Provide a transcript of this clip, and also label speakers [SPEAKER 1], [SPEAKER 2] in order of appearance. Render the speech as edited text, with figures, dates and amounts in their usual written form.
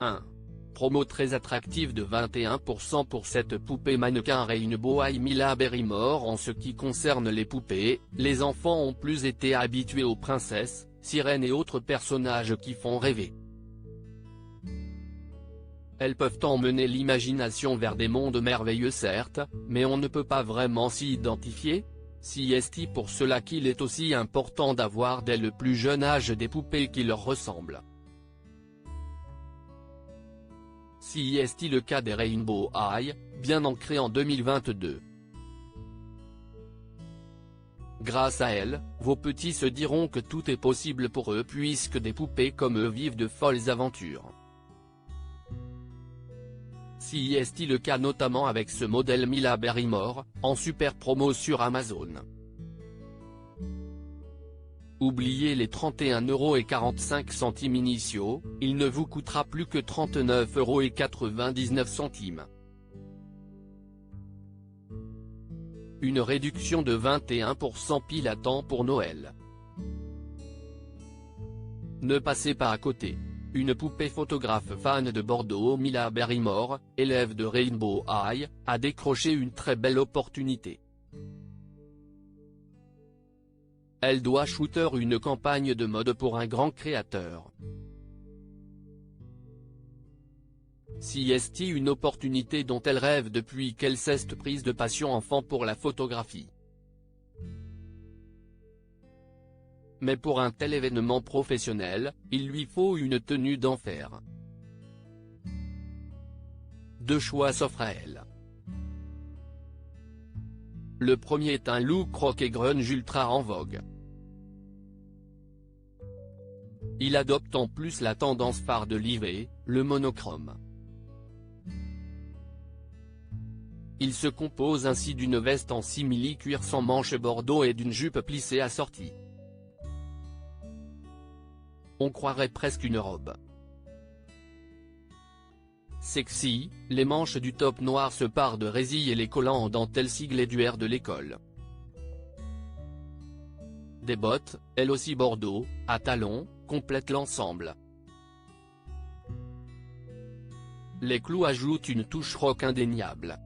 [SPEAKER 1] 1. Promo très attractive de 21% pour cette poupée mannequin Rainbow High Mila Barrymore. En ce qui concerne les poupées, les enfants ont plus été habitués aux princesses, sirènes et autres personnages qui font rêver. Elles peuvent emmener l'imagination vers des mondes merveilleux certes, mais on ne peut pas vraiment s'y identifier. C'est pour cela qu'il est aussi important d'avoir dès le plus jeune âge des poupées qui leur ressemblent. C'est le cas des Rainbow High, bien ancré en 2022. Grâce à elles, vos petits se diront que tout est possible pour eux puisque des poupées comme eux vivent de folles aventures. C'est le cas notamment avec ce modèle Mila Barrymore, en super promo sur Amazon. Oubliez les 31,45 € initiaux, il ne vous coûtera plus que 39,99 €. Une réduction de 21% pile à temps pour Noël. Ne passez pas à côté. Une poupée photographe fan de Bordeaux Mila Barrymore, élève de Rainbow High, a décroché une très belle opportunité. Elle doit shooter une campagne de mode pour un grand créateur. C'est une opportunité dont elle rêve depuis qu'elle s'est prise de passion enfant pour la photographie. Mais pour un tel événement professionnel, il lui faut une tenue d'enfer. Deux choix s'offrent à elle. Le premier est un look rock et grunge ultra en vogue. Il adopte en plus la tendance phare de l'IV, le monochrome. Il se compose ainsi d'une veste en simili-cuir sans manches bordeaux et d'une jupe plissée assortie. On croirait presque une robe. Sexy, les manches du top noir se parent de résille et les collants en dentelle siglés du R de l'école. Des bottes, elles aussi bordeaux, à talons, complètent l'ensemble. Les clous ajoutent une touche rock indéniable.